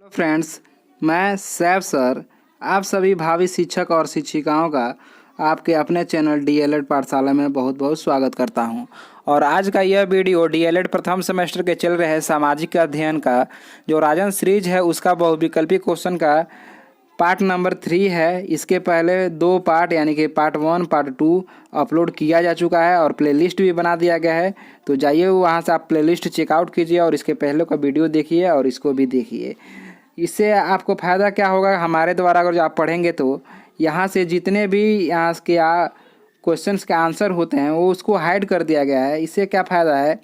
Hello friends, मैं Saif sir आप सभी भावी शिक्षक और शिक्षिकाओं का आपके अपने चैनल डीएलएड पाठशाला में बहुत बहुत स्वागत करता हूं। और आज का यह वीडियो डीएलएड प्रथम सेमेस्टर के चल रहे सामाजिक अध्ययन का जो राजन सीरीज है उसका बहुविकल्पी क्वेश्चन का पार्ट नंबर 3 है। इसके पहले 2 पार्ट यानी कि पार्ट 1 पार्ट 2 अपलोड किया जा चुका है और प्लेलिस्ट भी बना दिया गया है। तो जाइए वहां से आप प्लेलिस्ट चेकआउट कीजिए और इसके पहले का वीडियो देखिए और इसको भी देखिए। इससे आपको फ़ायदा क्या होगा, हमारे द्वारा अगर जो आप पढ़ेंगे तो यहाँ से जितने भी यहाँ के क्वेश्चंस के आंसर होते हैं वो उसको हाइड कर दिया गया है। इससे क्या फ़ायदा है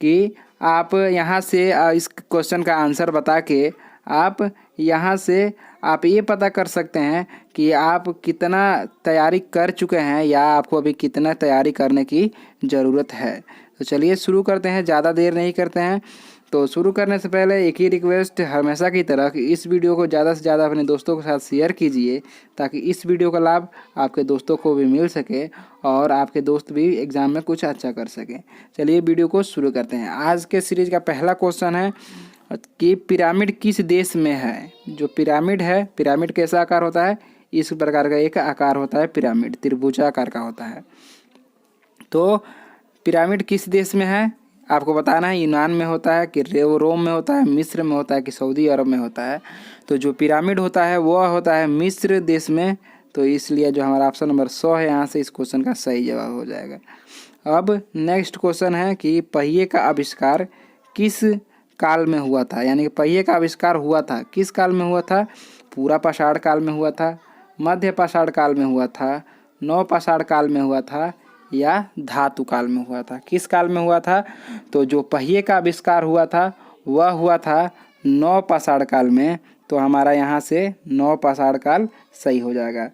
कि आप यहाँ से इस क्वेश्चन का आंसर बता के आप यहाँ से आप ये पता कर सकते हैं कि आप कितना तैयारी कर चुके हैं या आपको अभी कितना तैयारी करने की ज़रूरत है। तो चलिए शुरू करते हैं, ज़्यादा देर नहीं करते हैं। तो शुरू करने से पहले एक ही रिक्वेस्ट हमेशा की तरह कि इस वीडियो को ज़्यादा से ज़्यादा अपने दोस्तों के साथ शेयर कीजिए ताकि इस वीडियो का लाभ आपके दोस्तों को भी मिल सके और आपके दोस्त भी एग्ज़ाम में कुछ अच्छा कर सकें। चलिए वीडियो को शुरू करते हैं। आज के सीरीज का पहला क्वेश्चन है कि पिरामिड किस देश में है। जो पिरामिड है, पिरामिड कैसा आकार होता है, इस प्रकार का एक आकार होता है पिरामिड, त्रिभुजाकार का होता है। तो पिरामिड किस देश में है आपको बताना है। यूनान में होता है कि रोम में होता है, मिस्र में होता है कि सऊदी अरब में होता है। तो जो पिरामिड होता है वह होता है मिस्र देश में। तो इसलिए जो हमारा ऑप्शन नंबर 100 है यहाँ से इस क्वेश्चन का सही जवाब हो जाएगा। अब नेक्स्ट क्वेश्चन है कि पहिए का आविष्कार किस काल में हुआ था। यानी कि पहिए का आविष्कार हुआ था किस काल में हुआ था। पूरा पाषाण काल में हुआ था, मध्य पाषाण काल में हुआ था, नव पाषाण काल में हुआ था या धातु काल में हुआ था। किस काल में हुआ था। तो जो पहिए का आविष्कार हुआ था वह हुआ था नव पाषाण काल में। तो हमारा यहाँ से नव पाषाण काल सही हो जाएगा।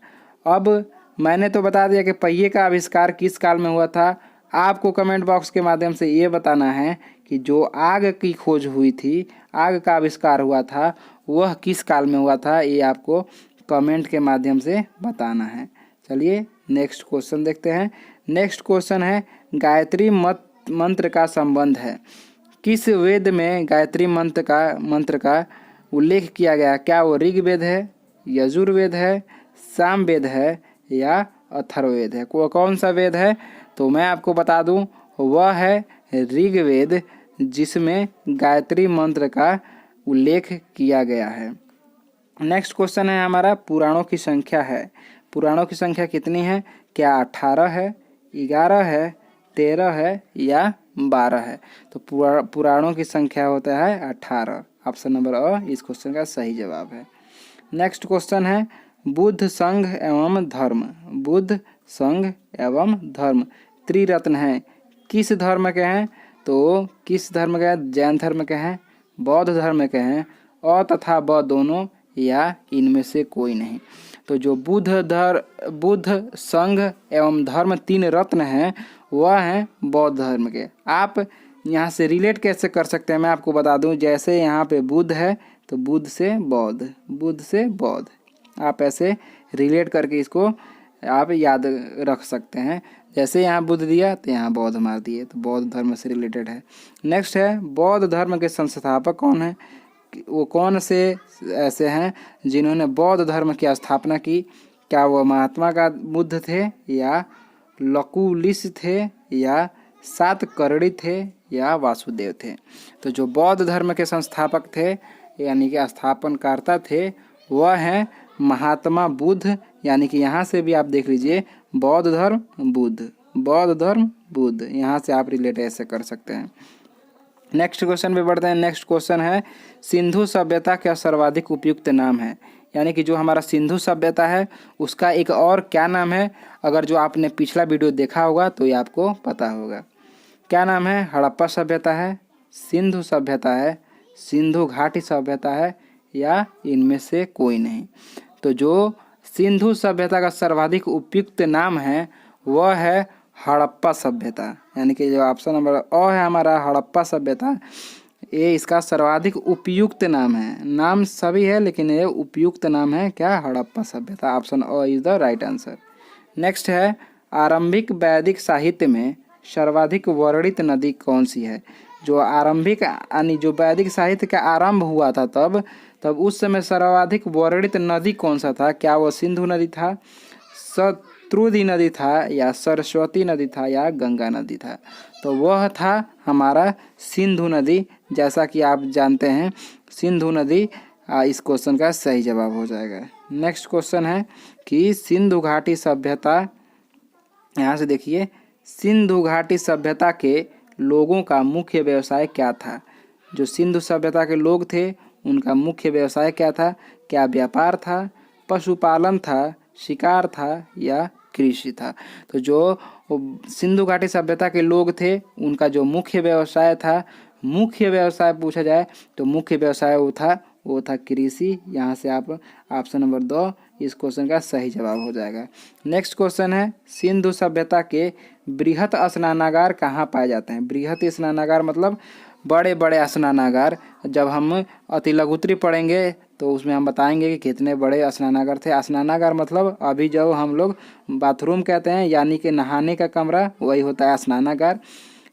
अब मैंने तो बता दिया कि पहिए का आविष्कार किस काल में हुआ था। आपको कमेंट बॉक्स के माध्यम से ये बताना है कि जो आग की खोज हुई थी, आग का आविष्कार हुआ था, वह किस काल में हुआ था। ये आपको कमेंट के माध्यम से बताना है। चलिए नेक्स्ट क्वेश्चन देखते हैं। नेक्स्ट क्वेश्चन है गायत्री मंत्र का संबंध है। किस वेद में गायत्री मंत्र का उल्लेख किया गया। क्या वो ऋग्वेद है, यजुर्वेद है, सामवेद है या अथर्ववेद है। कौन सा वेद है। तो मैं आपको बता दूं वह है ऋग्वेद, जिसमें गायत्री मंत्र का उल्लेख किया गया है। नेक्स्ट क्वेश्चन है हमारा पुराणों की संख्या है। पुराणों की संख्या कितनी है। क्या 18 है, 11 है, 13 है या 12 है। तो पुराणों की संख्या होता है 18। ऑप्शन नंबर अ इस क्वेश्चन का सही जवाब है। नेक्स्ट क्वेश्चन है बुद्ध संघ एवं धर्म। बुद्ध संघ एवं धर्म त्रिरत्न है, किस धर्म के हैं। तो किस धर्म के हैं। जैन धर्म के हैं, बौद्ध धर्म के हैं, अ तथा ब दोनों या इनमें से कोई नहीं। तो जो बुद्ध संघ एवं धर्म 3 रत्न हैं वह हैं बौद्ध धर्म के। आप यहाँ से रिलेट कैसे कर सकते हैं मैं आपको बता दूं। जैसे यहाँ पे बुद्ध है तो बुद्ध से बौद्ध, बुद्ध से बौद्ध, आप ऐसे रिलेट करके इसको आप याद रख सकते हैं। जैसे यहाँ बुद्ध दिया तो यहाँ बौद्ध मार दिए, तो बौद्ध धर्म से रिलेटेड है। नेक्स्ट है बौद्ध धर्म के संस्थापक कौन है। वो कौन से ऐसे हैं जिन्होंने बौद्ध धर्म की स्थापना की। क्या वो महात्मा बुद्ध थे या लकुलिश थे या सातकर्णी थे या वासुदेव थे। तो जो बौद्ध धर्म के संस्थापक थे यानी कि स्थापनकर्ता थे वह हैं महात्मा बुद्ध। यानी कि यहाँ से भी आप देख लीजिए बौद्ध धर्म बुद्ध, बौद्ध धर्म बुद्ध, यहाँ से आप रिलेट ऐसे कर सकते हैं। नेक्स्ट क्वेश्चन पे बढ़ते हैं। नेक्स्ट क्वेश्चन है सिंधु सभ्यता का सर्वाधिक उपयुक्त नाम है। यानी कि जो हमारा सिंधु सभ्यता है उसका एक और क्या नाम है। अगर जो आपने पिछला वीडियो देखा होगा तो ये आपको पता होगा। क्या नाम है। हड़प्पा सभ्यता है, सिंधु सभ्यता है, सिंधु घाटी सभ्यता है या इनमें से कोई नहीं। तो जो सिंधु सभ्यता का सर्वाधिक उपयुक्त नाम है वह है हड़प्पा सभ्यता। यानी कि जो ऑप्शन नंबर अ है हमारा हड़प्पा सभ्यता, ये इसका सर्वाधिक उपयुक्त नाम है। नाम सभी है लेकिन ये उपयुक्त नाम है क्या, हड़प्पा सभ्यता। Option a is the right answer. Next है आरंभिक वैदिक साहित्य में सर्वाधिक वर्णित नदी कौन सी है। जो आरंभिक यानी जो वैदिक साहित्य का आरंभ हुआ था तब उस समय सर्वाधिक वर्णित नदी कौन सा था? क्या वो सिंधु नदी था, शतद्रुधि नदी था, या सरस्वती नदी था, या गंगा नदी था? तो वह था हमारा सिंधु नदी। जैसा कि आप जानते हैं सिंधु नदी इस क्वेश्चन का सही जवाब हो जाएगा। नेक्स्ट क्वेश्चन है कि सिंधु घाटी सभ्यता, यहाँ से देखिए, सिंधु घाटी सभ्यता के लोगों का मुख्य व्यवसाय क्या था? जो सिंधु सभ्यता के लोग थे उनका मुख्य व्यवसाय क्या था? क्या व्यापार था, पशुपालन था, शिकार था, या कृषि था? तो जो सिंधु घाटी सभ्यता के लोग थे उनका जो मुख्य व्यवसाय था, मुख्य व्यवसाय पूछा जाए तो मुख्य व्यवसाय वो था कृषि। यहाँ से आप ऑप्शन नंबर 2 इस क्वेश्चन का सही जवाब हो जाएगा। नेक्स्ट क्वेश्चन है सिंधु सभ्यता के बृहत स्नानागार कहाँ पाए जाते हैं? बृहत स्नानागार मतलब बड़े बड़े स्नानागार। जब हम अति लघुत्री पढ़ेंगे तो उसमें हम बताएंगे कि कितने बड़े स्नानागार थे। स्नानागार मतलब अभी जो हम लोग बाथरूम कहते हैं यानी कि नहाने का कमरा, वही होता है स्नानागार।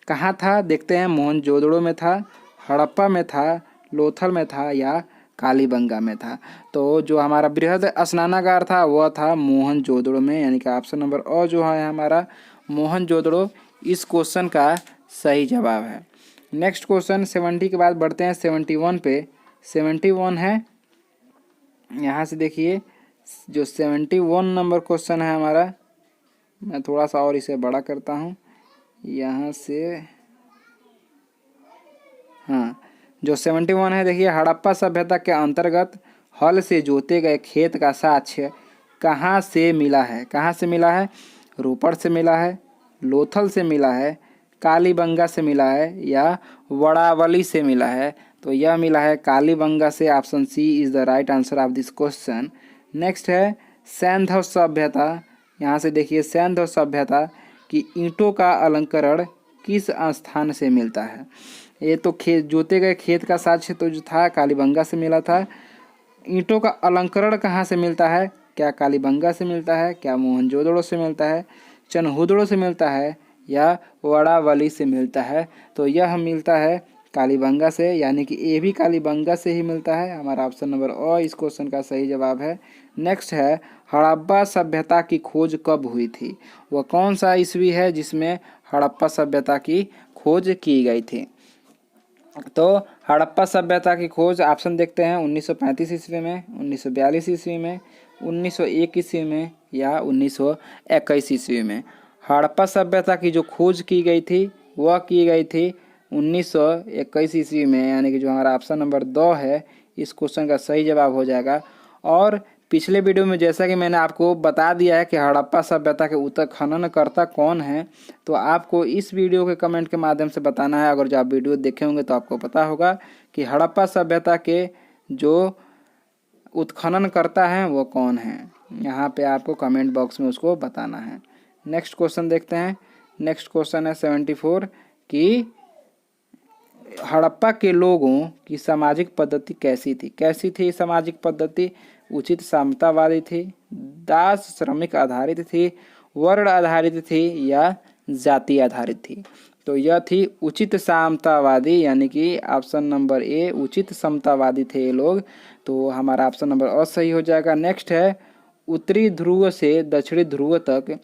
कहाँ था? देखते हैं, मोहनजोदड़ो में था, हड़प्पा में था, लोथल में था, या कालीबंगा में था? तो जो हमारा बृहद स्नानागार था वह था मोहनजोदड़ो में, यानी कि ऑप्शन नंबर अ जो है हमारा मोहनजोदड़ो इस क्वेश्चन का सही जवाब है। नेक्स्ट क्वेश्चन 70 के बाद बढ़ते हैं 71 पे। 71 है, यहाँ से देखिए जो 71 नंबर क्वेश्चन है हमारा, मैं थोड़ा सा और इसे बड़ा करता हूँ यहाँ से। हाँ, जो 71 है देखिए, हड़प्पा सभ्यता के अंतर्गत हल से जोते गए खेत का साक्ष्य कहाँ से मिला है? कहाँ से मिला है? रोपड़ से मिला है, लोथल से मिला है, कालीबंगा से मिला है, या वड़ावली से मिला है? तो यह मिला है कालीबंगा से। Option C is the right answer of this question. Next है सैंधव सभ्यता। यहाँ से देखिए, सैंधव सभ्यता की ईंटों का अलंकरण किस स्थान से मिलता है? ये तो खेत जोते गए खेत का साक्ष्य तो जो था कालीबंगा से मिला था। ईंटों का अलंकरण कहाँ से मिलता है? क्या कालीबंगा से मिलता है, क्या मोहनजोदड़ो से मिलता है, चनहुदड़ो से मिलता है, या वड़ावली से मिलता है? तो यह मिलता है कालीबंगा से, यानी कि ये भी कालीबंगा से ही मिलता है। हमारा ऑप्शन नंबर अ इस क्वेश्चन का सही जवाब है। नेक्स्ट है हड़प्पा सभ्यता की खोज कब हुई थी? वह कौन सा ईस्वी है जिसमें हड़प्पा सभ्यता की खोज की गई थी? तो हड़प्पा सभ्यता की खोज ऑप्शन देखते हैं 1935 ईस्वी में, 1942 ईस्वी में, 1901 ईस्वी में, या 1921 ईस्वी में? हड़प्पा सभ्यता की जो खोज की गई थी वह की गई थी 1921 ईस्वी में, यानी कि जो हमारा ऑप्शन नंबर 2 है इस क्वेश्चन का सही जवाब हो जाएगा। और पिछले वीडियो में जैसा कि मैंने आपको बता दिया है कि हड़प्पा सभ्यता के उत्खननकर्ता कौन है, तो आपको इस वीडियो के कमेंट के माध्यम से बताना है। अगर जो आप वीडियो देखे होंगे तो आपको पता होगा कि हड़प्पा सभ्यता के जो उत्खननकर्ता हैं वो कौन हैं। यहाँ पे आपको कमेंट बॉक्स में उसको बताना है। नेक्स्ट क्वेश्चन देखते हैं। नेक्स्ट क्वेश्चन है 74 कि हड़प्पा के लोगों की सामाजिक पद्धति कैसी थी? कैसी थी सामाजिक पद्धति? उचित समतावादी थी, दास श्रमिक आधारित थी, वर्ण आधारित थी, या जाति आधारित थी? तो यह थी उचित समतावादी, यानी कि ऑप्शन नंबर ए उचित समतावादी थे ये लोग। तो हमारा ऑप्शन नंबर अ सही हो जाएगा। नेक्स्ट है उत्तरी ध्रुव से दक्षिणी ध्रुव तक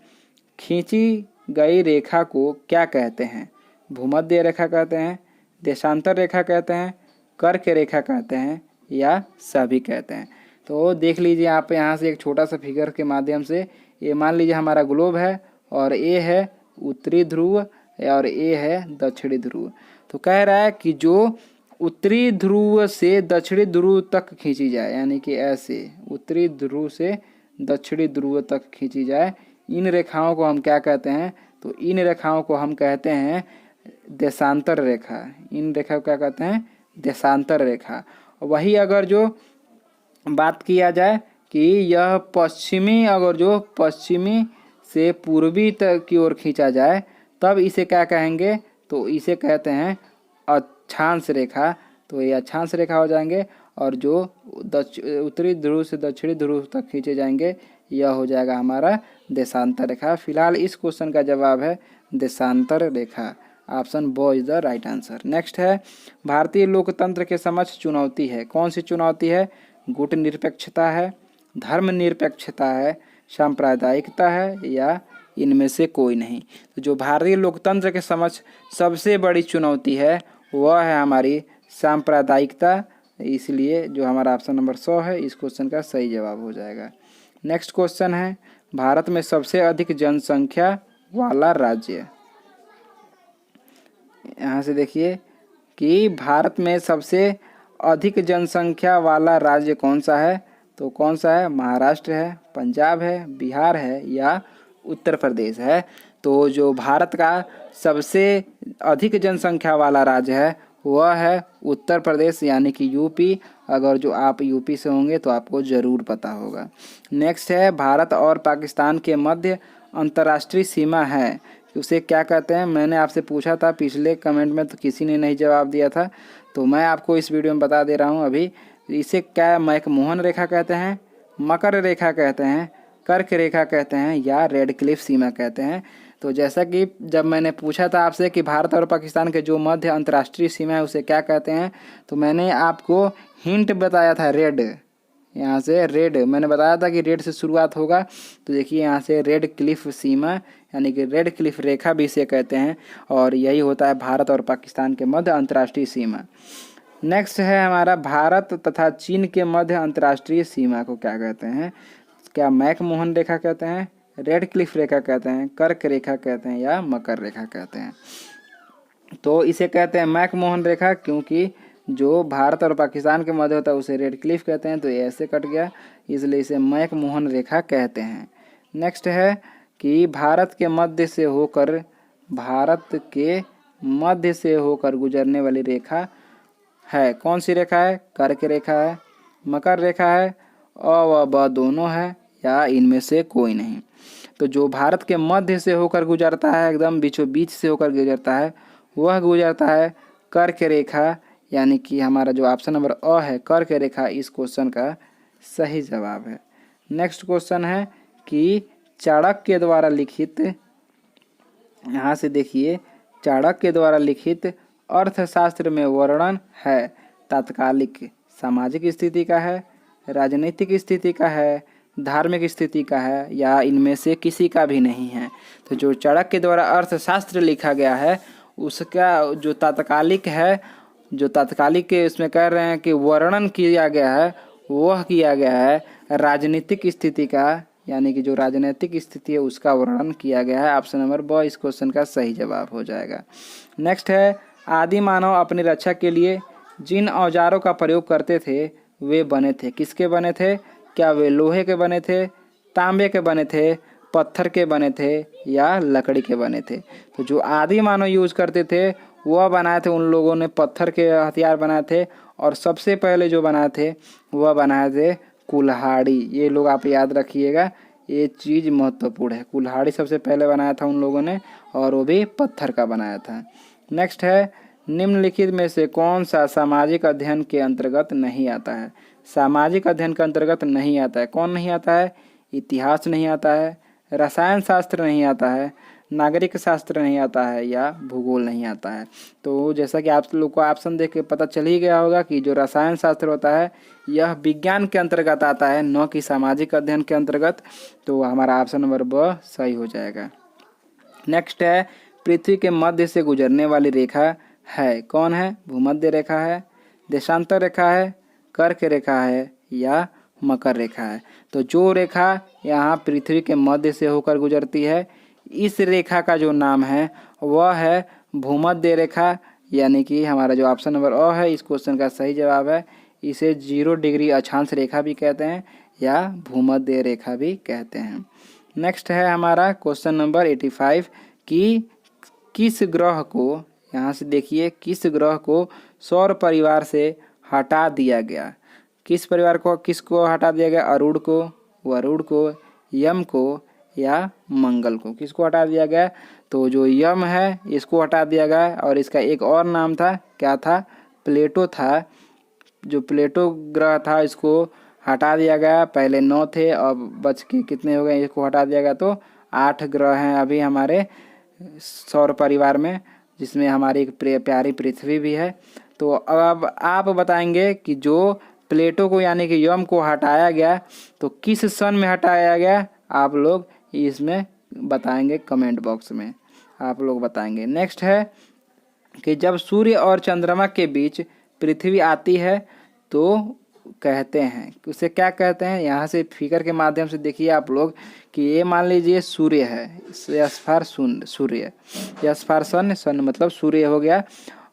खींची गई रेखा को क्या कहते हैं? भूमध्य रेखा कहते हैं, देशांतर रेखा कहते हैं, कर्क रेखा कहते हैं, या सभी कहते हैं? तो देख लीजिए आप यहाँ से एक छोटा सा फिगर के माध्यम से, ये मान लीजिए हमारा ग्लोब है और ए है उत्तरी ध्रुव और ए है दक्षिणी ध्रुव। तो कह रहा है कि जो उत्तरी ध्रुव से दक्षिणी ध्रुव तक खींची जाए, यानी कि ऐसे उत्तरी ध्रुव से दक्षिणी ध्रुव तक खींची जाए, इन रेखाओं को हम क्या कहते हैं? तो इन रेखाओं को हम कहते हैं देशांतर रेखा। इन रेखा को क्या कहते हैं? देशांतर रेखा। वही अगर जो बात किया जाए कि यह पश्चिमी, अगर जो पश्चिमी से पूर्वी तक की ओर खींचा जाए तब इसे क्या कहेंगे? तो इसे कहते हैं अक्षांश रेखा। तो ये अक्षांश रेखा हो जाएंगे। और जो उत्तरी ध्रुव से दक्षिणी ध्रुव तक खींचे जाएंगे यह हो जाएगा हमारा देशांतर रेखा। फिलहाल इस क्वेश्चन का जवाब है देशांतर रेखा। ऑप्शन ब is the right answer. Next है, भारतीय लोकतंत्र के समक्ष चुनौती है। कौन सी चुनौती है? गुट निरपेक्षता है, धर्मनिरपेक्षता है, सांप्रदायिकता है, या इनमें से कोई नहीं। तो जो भारतीय लोकतंत्र के समक्ष सबसे बड़ी चुनौती है वह है हमारी सांप्रदायिकता, इसलिए जो हमारा ऑप्शन नंबर 100 है इस क्वेश्चन का सही जवाब हो जाएगा। नेक्स्ट क्वेश्चन है, भारत में सबसे अधिक जनसंख्या वाला राज्य। यहाँ से देखिए कि भारत में सबसे अधिक जनसंख्या वाला राज्य कौन सा है? तो कौन सा है? महाराष्ट्र है, पंजाब है, बिहार है, या उत्तर प्रदेश है। तो जो भारत का सबसे अधिक जनसंख्या वाला राज्य है वह है उत्तर प्रदेश, यानी कि यूपी। अगर जो आप यूपी से होंगे तो आपको ज़रूर पता होगा। नेक्स्ट है, भारत और पाकिस्तान के मध्य अंतर्राष्ट्रीय सीमा है, उसे क्या कहते हैं? मैंने आपसे पूछा था पिछले कमेंट में, तो किसी ने नहीं जवाब दिया था, तो मैं आपको इस वीडियो में बता दे रहा हूँ अभी। इसे क्या मैकमोहन रेखा कहते हैं, मकर रेखा कहते हैं, कर्क रेखा कहते हैं, या रेड क्लिफ सीमा कहते हैं? तो जैसा कि जब मैंने पूछा था आपसे कि भारत और पाकिस्तान के जो मध्य अंतर्राष्ट्रीय सीमा है उसे क्या कहते हैं, तो मैंने आपको हिंट बताया था रेड। यहाँ से रेड मैंने बताया था कि रेड से शुरुआत होगा, तो देखिए यहाँ से रेड क्लिफ सीमा यानी कि रेड क्लिफ रेखा भी इसे कहते हैं, और यही होता है भारत और पाकिस्तान के मध्य अंतर्राष्ट्रीय सीमा। नेक्स्ट है हमारा, भारत तथा चीन के मध्य अंतर्राष्ट्रीय सीमा को क्या कहते हैं? क्या मैकमोहन रेखा कहते हैं, रेड क्लिफ रेखा कहते हैं, कर्क रेखा कहते हैं, या मकर रेखा कहते हैं? तो इसे कहते हैं मैकमोहन रेखा, क्योंकि जो भारत और पाकिस्तान के मध्य होता है उसे रेड क्लिफ कहते हैं, तो ये ऐसे कट गया, इसलिए इसे मैकमोहन रेखा कहते हैं। नेक्स्ट है कि भारत के मध्य से होकर गुजरने वाली रेखा है, कौन सी रेखा है? कर्क रेखा है, मकर रेखा है, अ व ब दोनों है, या इनमें से कोई नहीं। तो जो भारत के मध्य से होकर गुजरता है, एकदम बीचों बीच से होकर गुजरता है, वह गुजरता है कर्क रेखा, यानी कि हमारा जो ऑप्शन नंबर अ है कर्क रेखा इस क्वेश्चन का सही जवाब है। नेक्स्ट क्वेश्चन है कि चाणक्य द्वारा लिखित, यहाँ से देखिए, चाणक्य द्वारा लिखित अर्थशास्त्र में वर्णन है तात्कालिक सामाजिक स्थिति का है, राजनीतिक स्थिति का है, धार्मिक स्थिति का है, या इनमें से किसी का भी नहीं है? तो जो चाणक्य द्वारा अर्थशास्त्र लिखा गया है उसका जो तात्कालिक है, जो तात्कालिक के इसमें कह रहे हैं कि वर्णन किया गया है, वह किया गया है राजनीतिक स्थिति का, यानी कि जो राजनीतिक स्थिति है उसका वर्णन किया गया है। ऑप्शन नंबर ब इस क्वेश्चन का सही जवाब हो जाएगा। नेक्स्ट है, आदि मानव अपनी रक्षा के लिए जिन औजारों का प्रयोग करते थे वे बने थे, किसके बने थे? क्या वे लोहे के बने थे, तांबे के बने थे, पत्थर के बने थे, या लकड़ी के बने थे? तो जो आदि मानव यूज करते थे वह बनाए थे, उन लोगों ने पत्थर के हथियार बनाए थे, और सबसे पहले जो बनाए थे वह बनाए थे कुल्हाड़ी। ये लोग आप याद रखिएगा, ये चीज़ महत्वपूर्ण है। कुल्हाड़ी सबसे पहले बनाया था उन लोगों ने, और वो भी पत्थर का बनाया था। नेक्स्ट है, निम्नलिखित में से कौन सा सामाजिक अध्ययन के अंतर्गत नहीं आता है? सामाजिक अध्ययन के अंतर्गत नहीं आता है, कौन नहीं आता है? इतिहास नहीं आता है, रसायन शास्त्र नहीं आता है, नागरिक शास्त्र नहीं आता है, या भूगोल नहीं आता है? तो जैसा कि आप लोग को ऑप्शन देख के पता चल ही गया होगा कि जो रसायन शास्त्र होता है यह विज्ञान के अंतर्गत आता है, न कि सामाजिक अध्ययन के अंतर्गत। तो हमारा ऑप्शन नंबर ब सही हो जाएगा। नेक्स्ट है, पृथ्वी के मध्य से गुजरने वाली रेखा है, कौन है? भूमध्य रेखा है, देशांतर रेखा है, कर्क रेखा है, या मकर रेखा है? तो जो रेखा यहाँ पृथ्वी के मध्य से होकर गुजरती है, इस रेखा का जो नाम है वह है भूमध्य रेखा, यानी कि हमारा जो ऑप्शन नंबर अ है इस क्वेश्चन का सही जवाब है। इसे 0 डिग्री अक्षांश रेखा भी कहते हैं, या भूमध्य रेखा भी कहते हैं। नेक्स्ट है हमारा क्वेश्चन नंबर 85 कि किस ग्रह को, यहाँ से देखिए, किस ग्रह को सौर परिवार से हटा दिया गया? किस परिवार को, किसको हटा दिया गया? अरुण को, वरुण को, यम को, या मंगल को? किसको हटा दिया गया? तो जो यम है इसको हटा दिया गया, और इसका एक और नाम था, क्या था? प्लेटो था। जो प्लेटो ग्रह था इसको हटा दिया गया, पहले 9 थे, अब बच के कितने हो गए? इसको हटा दिया गया, तो 8 ग्रह हैं अभी हमारे सौर परिवार में। जिसमें हमारी एक प्यारी पृथ्वी भी है। तो अब आप बताएंगे कि जो प्लेटो को यानी कि यम को हटाया गया तो किस सन में हटाया गया, आप लोग इसमें बताएंगे कमेंट बॉक्स में, आप लोग बताएंगे। नेक्स्ट है कि जब सूर्य और चंद्रमा के बीच पृथ्वी आती है तो कहते हैं, उसे क्या कहते हैं। यहाँ से फिगर के माध्यम से देखिए आप लोग कि ये मान लीजिए सूर्य है, यस फॉर सूर्य, यस फॉर सन, सन मतलब सूर्य हो गया,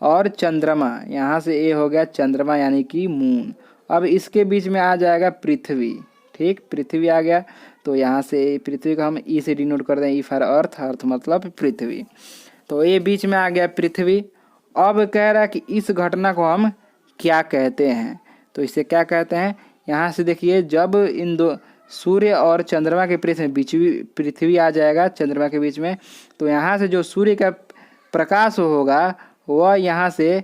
और चंद्रमा, यहाँ से ये हो गया चंद्रमा यानी कि मून। अब इसके बीच में आ जाएगा पृथ्वी, ठीक, पृथ्वी आ गया तो यहाँ से पृथ्वी को हम ई से डिनोट कर दें, ई फॉर अर्थ, अर्थ मतलब पृथ्वी। तो ये बीच में आ गया पृथ्वी। अब कह रहा है कि इस घटना को हम क्या कहते हैं, तो इसे क्या कहते हैं। यहाँ से देखिए जब इन दो सूर्य और चंद्रमा के बीच में पृथ्वी आ जाएगा चंद्रमा के बीच में, तो यहाँ से जो सूर्य का प्रकाश होगा वह यहाँ से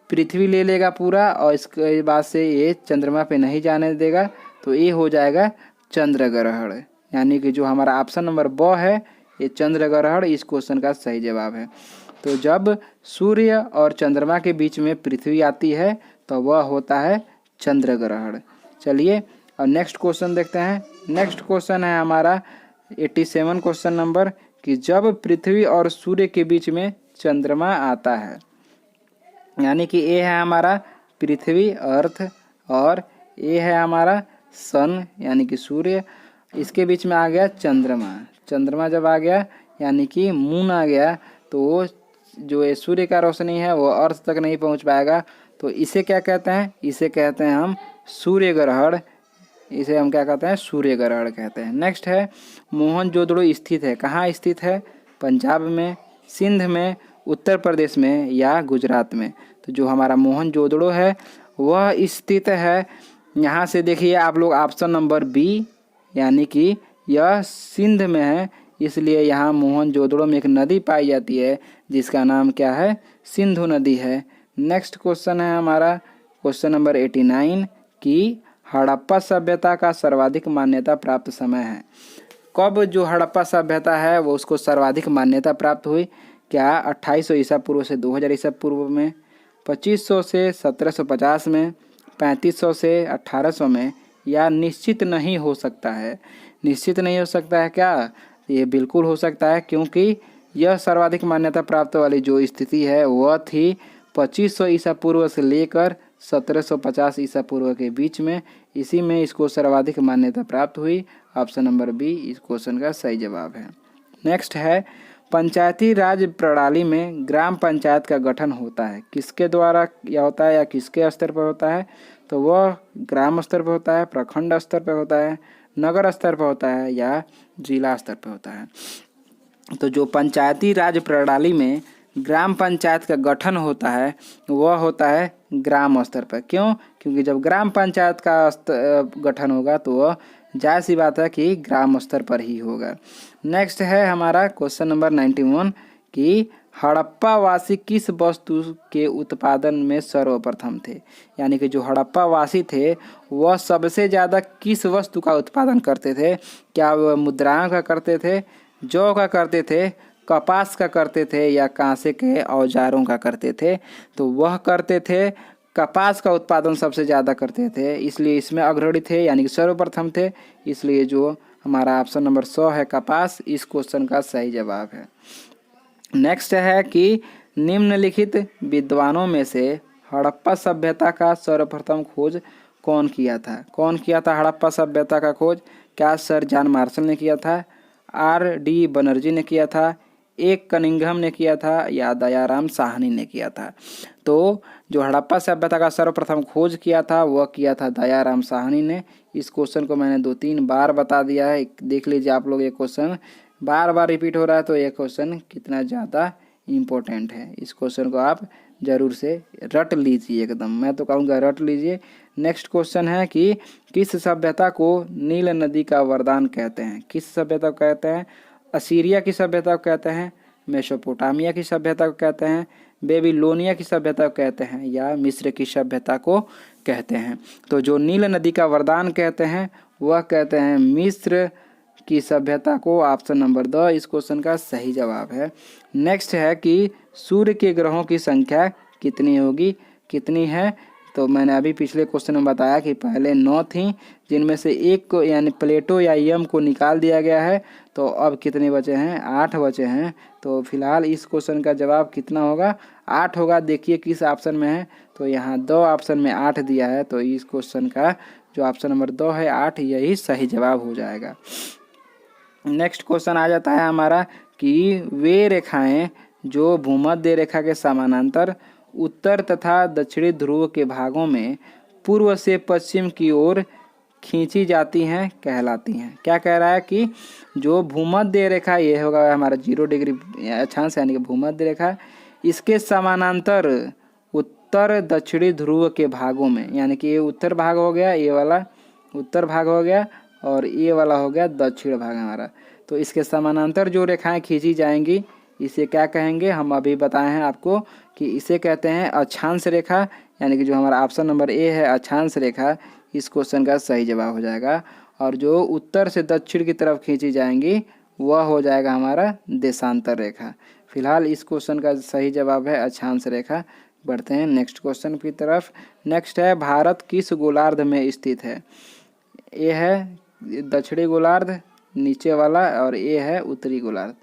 पृथ्वी ले लेगा पूरा, और इसके बाद से ये चंद्रमा पे नहीं जाने देगा, तो ये हो जाएगा चंद्र ग्रहण। यानी कि जो हमारा ऑप्शन नंबर ब है ये चंद्र ग्रहण इस क्वेश्चन का सही जवाब है। तो जब सूर्य और चंद्रमा के बीच में पृथ्वी आती है तो वह होता है चंद्र ग्रहण। चलिए और नेक्स्ट क्वेश्चन देखते हैं। नेक्स्ट क्वेश्चन है हमारा 87 क्वेश्चन नंबर, कि जब पृथ्वी और सूर्य के बीच में चंद्रमा आता है, यानी कि ये है हमारा पृथ्वी अर्थ, और ये है हमारा सन यानी कि सूर्य, इसके बीच में आ गया चंद्रमा। चंद्रमा जब आ गया यानी कि मून आ गया, तो वो जो ये सूर्य का रोशनी है वो अर्थ तक नहीं पहुंच पाएगा, तो इसे क्या कहते हैं, इसे कहते हैं हम सूर्य ग्रहण, इसे हम क्या कहते हैं, सूर्य ग्रहण कहते हैं। नेक्स्ट है मोहनजोदड़ो स्थित है, कहाँ स्थित है, पंजाब में, सिंध में, उत्तर प्रदेश में या गुजरात में। तो जो हमारा मोहनजोदड़ो है वह स्थित है, यहाँ से देखिए आप लोग ऑप्शन नंबर बी, यानी कि यह सिंध में है, इसलिए यहाँ मोहनजोदड़ो में एक नदी पाई जाती है जिसका नाम क्या है, सिंधु नदी है। नेक्स्ट क्वेश्चन है हमारा क्वेश्चन नंबर 89, कि हड़प्पा सभ्यता का सर्वाधिक मान्यता प्राप्त समय है। कब जो हड़प्पा सभ्यता है वो उसको सर्वाधिक मान्यता प्राप्त हुई, क्या 2800 ईसा पूर्व से 2000 ईसा पूर्व में, 2500 से 1750 में, 3500 से 1800 में, या निश्चित नहीं हो सकता है। निश्चित नहीं हो सकता है क्या, ये बिल्कुल हो सकता है, क्योंकि यह सर्वाधिक मान्यता प्राप्त वाली जो स्थिति है वह थी 2500 ईसा पूर्व से लेकर 1750 ईसा पूर्व के बीच में, इसी में इसको सर्वाधिक मान्यता प्राप्त हुई। ऑप्शन नंबर बी इस क्वेश्चन का सही जवाब है। नेक्स्ट है पंचायती राज प्रणाली में ग्राम पंचायत का गठन होता है, किसके द्वारा यह होता है या किसके स्तर पर होता है, तो वह ग्राम स्तर पर होता है, प्रखंड स्तर पर होता है, नगर स्तर पर होता है या जिला स्तर पर होता है। तो जो पंचायती राज प्रणाली में ग्राम पंचायत का गठन होता है वह होता है ग्राम स्तर पर। क्यों, क्योंकि जब ग्राम पंचायत का गठन होगा तो वह जाहिर सी बात है कि ग्राम स्तर पर ही होगा। नेक्स्ट है हमारा क्वेश्चन नंबर 91, कि हड़प्पा वासी किस वस्तु के उत्पादन में सर्वप्रथम थे, यानी कि जो हड़प्पा वासी थे वह सबसे ज़्यादा किस वस्तु का उत्पादन करते थे। क्या वह मुद्राओं का करते थे, जौ का करते थे, कपास का करते थे, या कांसे के औजारों का करते थे। तो वह करते थे कपास का उत्पादन सबसे ज़्यादा करते थे, इसलिए इसमें अग्रणी थे यानी कि सर्वप्रथम थे, इसलिए जो हमारा ऑप्शन नंबर 100 है कपास इस क्वेश्चन का सही जवाब है। नेक्स्ट है कि निम्नलिखित विद्वानों में से हड़प्पा सभ्यता का सर्वप्रथम खोज कौन किया था। कौन किया था हड़प्पा सभ्यता का खोज, क्या सर जॉन मार्शल ने किया था, R.D. बनर्जी ने किया था, ए कनिंघम ने किया था, या दयाराम साहनी ने किया था। तो जो हड़प्पा सभ्यता का सर्वप्रथम खोज किया था वह किया था दयाराम साहनी ने। इस क्वेश्चन को मैंने 2-3 बार बता दिया है, देख लीजिए आप लोग, ये क्वेश्चन बार बार रिपीट हो रहा है, तो ये क्वेश्चन कितना ज़्यादा इम्पोर्टेंट है। इस क्वेश्चन को आप ज़रूर से रट लीजिए, एकदम मैं तो कहूँगा रट लीजिए। नेक्स्ट क्वेश्चन है कि किस सभ्यता को नील नदी का वरदान कहते हैं। किस सभ्यता को कहते हैं, असीरिया की सभ्यता को कहते हैं, मेसोपोटामिया की सभ्यता को कहते हैं, बेबीलोनिया की सभ्यता को कहते हैं, या मिस्र की सभ्यता को कहते हैं। तो जो नील नदी का वरदान कहते हैं वह कहते हैं मिस्र की सभ्यता को ऑप्शन नंबर 2 इस क्वेश्चन का सही जवाब है। नेक्स्ट है कि सूर्य के ग्रहों की संख्या कितनी होगी, कितनी है। तो मैंने अभी पिछले क्वेश्चन में बताया कि पहले 9 थी, जिनमें से एक को यानी प्लेटो या यम को निकाल दिया गया है। तो अब कितने बचे हैं, 8 बचे हैं। तो फिलहाल इस क्वेश्चन का जवाब कितना होगा, 8 होगा। देखिए किस ऑप्शन में है, तो यहाँ 2 ऑप्शन में 8 दिया है। तो इस क्वेश्चन का जो ऑप्शन नंबर 2 है 8, यही सही जवाब हो जाएगा। नेक्स्ट क्वेश्चन आ जाता है हमारा कि वे रेखाएं जो भूमध्य रेखा के समानांतर उत्तर तथा दक्षिणी ध्रुव के भागों में पूर्व से पश्चिम की ओर खींची जाती हैं कहलाती हैं। क्या कह रहा है कि जो भूमध्य रेखा ये होगा हमारा 0 डिग्री अक्षांश यानी कि भूमध्य रेखा, इसके समानांतर उत्तर दक्षिणी ध्रुव के भागों में, यानी कि ये उत्तर भाग हो गया, ये वाला उत्तर भाग हो गया और ये वाला हो गया दक्षिण भाग हमारा। तो इसके समानांतर जो रेखाएं खींची जाएंगी इसे क्या कहेंगे, हम अभी बताए हैं आपको कि इसे कहते हैं अक्षांश रेखा, यानी कि जो हमारा ऑप्शन नंबर ए है अक्षांश रेखा, इस क्वेश्चन का सही जवाब हो जाएगा। और जो उत्तर से दक्षिण की तरफ खींची जाएंगी वह हो जाएगा हमारा देशांतर रेखा। फिलहाल इस क्वेश्चन का सही जवाब है अक्षांश रेखा। बढ़ते हैं नेक्स्ट क्वेश्चन की तरफ। नेक्स्ट है भारत किस गोलार्ध में स्थित है। ये है दक्षिणी गोलार्ध नीचे वाला और ये है उत्तरी गोलार्ध।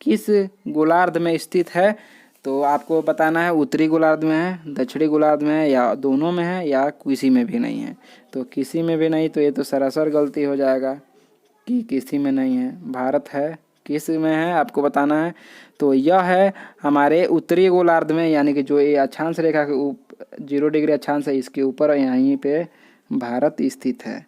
किस गोलार्ध में स्थित है, तो आपको बताना है उत्तरी गोलार्ध में है, दक्षिणी गोलार्ध में है, या दोनों में है, या किसी में भी नहीं है। तो किसी में भी नहीं, तो ये तो सरासर गलती हो जाएगा कि किसी में नहीं है। भारत है, किस में है आपको बताना है। तो यह है हमारे उत्तरी गोलार्ध में, यानी कि जो ये अक्षांश रेखा के 0 डिग्री अक्षांश है इसके ऊपर यहीं पे भारत स्थित है।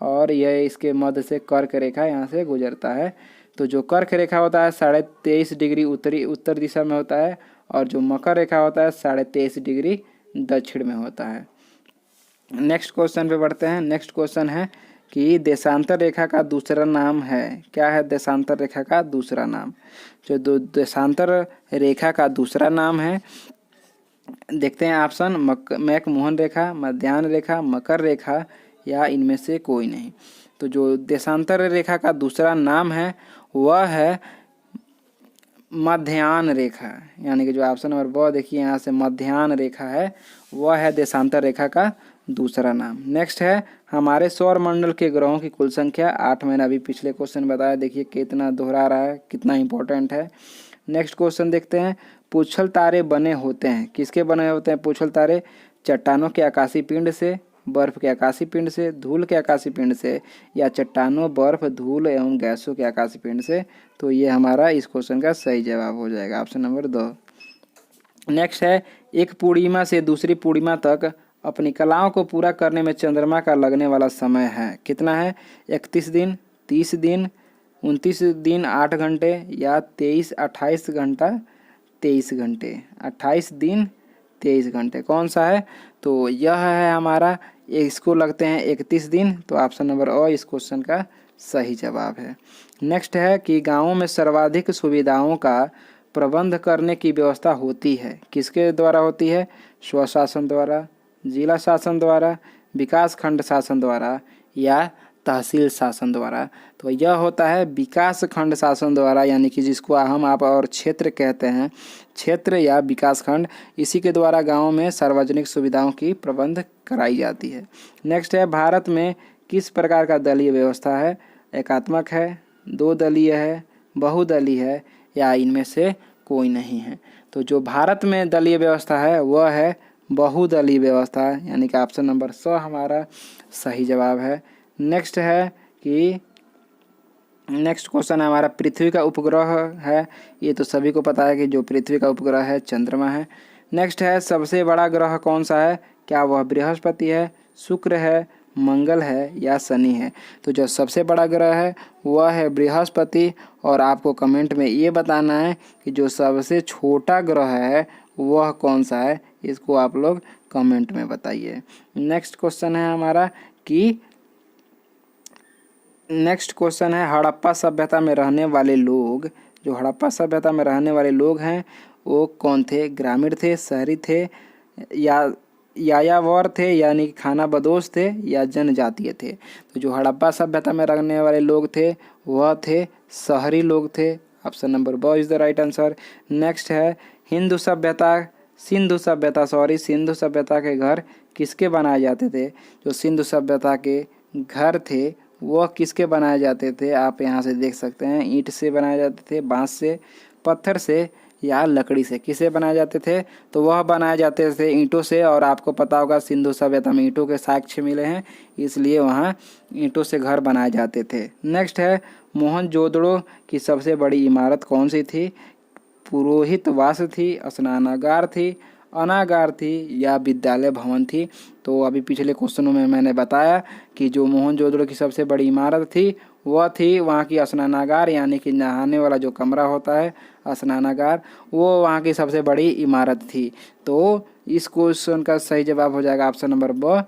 और यह इसके मध्य से कर्क रेखा यहाँ से गुजरता है। तो जो कर्क रेखा होता है 23.5 डिग्री उत्तर दिशा में होता है, और जो मकर रेखा होता है 23.5 डिग्री दक्षिण में होता है। नेक्स्ट क्वेश्चन पे बढ़ते हैं। नेक्स्ट क्वेश्चन है कि देशांतर रेखा का दूसरा नाम है। क्या है देशांतर रेखा का दूसरा नाम? जो देशांतर रेखा का दूसरा नाम है, देखते हैं ऑप्शन, मैकमोहन रेखा, मध्याह्न रेखा, मकर रेखा, या इनमें से कोई नहीं। तो जो देशांतर रेखा का दूसरा नाम है वह है मध्याह्न रेखा, यानी कि जो ऑप्शन नंबर ब देखिए यहाँ से मध्याह्न रेखा है, वह है देशांतर रेखा का दूसरा नाम। नेक्स्ट है हमारे सौर मंडल के ग्रहों की कुल संख्या 8। मैंने अभी पिछले क्वेश्चन बताया, देखिए कितना दोहरा रहा है, कितना इंपॉर्टेंट है। नेक्स्ट क्वेश्चन देखते हैं। पूछल तारे बने होते हैं, किसके बने होते हैं पूछल तारे? चट्टानों के आकाशीय पिंड से, बर्फ के आकाशीय पिंड से, धूल के आकाशीय पिंड से, या चट्टानों, बर्फ, धूल एवं गैसों के आकाशीय पिंड से। तो ये हमारा इस क्वेश्चन का सही जवाब हो जाएगा ऑप्शन नंबर 2। नेक्स्ट है एक पूर्णिमा से दूसरी पूर्णिमा तक अपनी कलाओं को पूरा करने में चंद्रमा का लगने वाला समय है, कितना है? 31 दिन, 30 दिन, 29 दिन 8 घंटे, या 28 घंटा 23 घंटे। 28 दिन 23 घंटे कौन सा है? तो यह है हमारा, इसको लगते हैं 31 दिन। तो ऑप्शन नंबर अ इस क्वेश्चन का सही जवाब है। नेक्स्ट है कि गांवों में सर्वाधिक सुविधाओं का प्रबंध करने की व्यवस्था होती है, किसके द्वारा होती है? स्वशासन द्वारा, जिला शासन द्वारा, विकास खंड शासन द्वारा, या तहसील शासन द्वारा। तो यह होता है विकास खंड शासन द्वारा, यानी कि जिसको हम आप और क्षेत्र कहते हैं, क्षेत्र या विकास खंड, इसी के द्वारा गाँव में सार्वजनिक सुविधाओं की प्रबंध कराई जाती है। नेक्स्ट है भारत में किस प्रकार का दलीय व्यवस्था है? एकात्मक है, 2 दलीय है, बहुदलीय है, या इनमें से कोई नहीं है। तो जो भारत में दलीय व्यवस्था है वह है बहुदलीय व्यवस्था, यानी कि ऑप्शन नंबर स हमारा सही जवाब है। नेक्स्ट है कि नेक्स्ट क्वेश्चन हमारा पृथ्वी का उपग्रह है। ये तो सभी को पता है कि जो पृथ्वी का उपग्रह है चंद्रमा है। नेक्स्ट है सबसे बड़ा ग्रह कौन सा है? क्या वह बृहस्पति है, शुक्र है, मंगल है, या शनि है? तो जो सबसे बड़ा ग्रह है वह है बृहस्पति। और आपको कमेंट में ये बताना है कि जो सबसे छोटा ग्रह है वह कौन सा है, इसको आप लोग कमेंट में बताइए। नेक्स्ट क्वेश्चन है हमारा कि नेक्स्ट क्वेश्चन है हड़प्पा सभ्यता में रहने वाले लोग, जो हड़प्पा सभ्यता में रहने वाले लोग हैं वो कौन थे? ग्रामीण थे, शहरी थे, या यायावर थे यानी कि खानाबदोश थे या जनजातीय थे। तो जो हड़प्पा सभ्यता में रहने वाले लोग थे वह थे शहरी लोग थे। ऑप्शन नंबर ब is the right answer. Next है सिंधु सभ्यता के घर किसके बनाए जाते थे। जो सिंधु सभ्यता के घर थे वह किसके बनाए जाते थे, आप यहाँ से देख सकते हैं। ईंट से बनाए जाते थे, बांस से, पत्थर से या लकड़ी से। किसे बनाए जाते थे, तो वह बनाए जाते थे ईंटों से। और आपको पता होगा सिंधु सभ्यता में ईंटों के साक्ष्य मिले हैं, इसलिए वहाँ ईंटों से घर बनाए जाते थे। नेक्स्ट है मोहनजोदड़ो की सबसे बड़ी इमारत कौन सी थी। पुरोहितवास थी, स्नानागार थी, अनागार थी या विद्यालय भवन थी। तो अभी पिछले क्वेश्चनों में मैंने बताया कि जो मोहनजोदड़ो की सबसे बड़ी इमारत थी वह थी वहाँ की स्नानागार, यानी कि नहाने वाला जो कमरा होता है स्नानागार, वो वहाँ की सबसे बड़ी इमारत थी। तो इस क्वेश्चन का सही जवाब हो जाएगा ऑप्शन नंबर ब,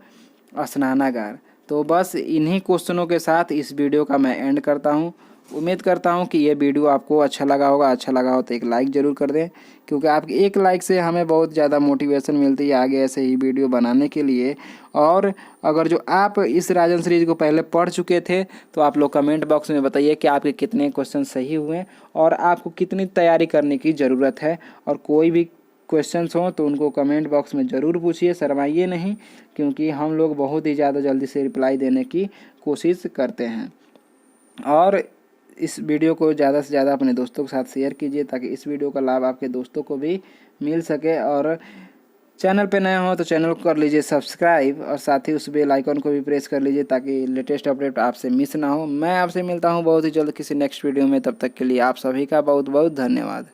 स्नानागार। तो बस इन्हीं क्वेश्चनों के साथ इस वीडियो का मैं एंड करता हूँ। उम्मीद करता हूँ कि ये वीडियो आपको अच्छा लगा होगा। अच्छा लगा हो तो एक लाइक ज़रूर कर दें, क्योंकि आपके एक लाइक से हमें बहुत ज़्यादा मोटिवेशन मिलती है आगे ऐसे ही वीडियो बनाने के लिए। और अगर जो आप इस राजन सीरीज को पहले पढ़ चुके थे तो आप लोग कमेंट बॉक्स में बताइए कि आपके कितने क्वेश्चन सही हुए और आपको कितनी तैयारी करने की ज़रूरत है। और कोई भी क्वेश्चंस हों तो उनको कमेंट बॉक्स में ज़रूर पूछिए, शर्माइए नहीं, क्योंकि हम लोग बहुत ही ज़्यादा जल्दी से रिप्लाई देने की कोशिश करते हैं। और इस वीडियो को ज़्यादा से ज़्यादा अपने दोस्तों के साथ शेयर कीजिए ताकि इस वीडियो का लाभ आपके दोस्तों को भी मिल सके। और चैनल पे नए हो तो चैनल को कर लीजिए सब्सक्राइब और साथ ही उस बेल आइकन को भी प्रेस कर लीजिए ताकि लेटेस्ट अपडेट आपसे मिस ना हो। मैं आपसे मिलता हूँ बहुत ही जल्द किसी नेक्स्ट वीडियो में। तब तक के लिए आप सभी का बहुत बहुत धन्यवाद।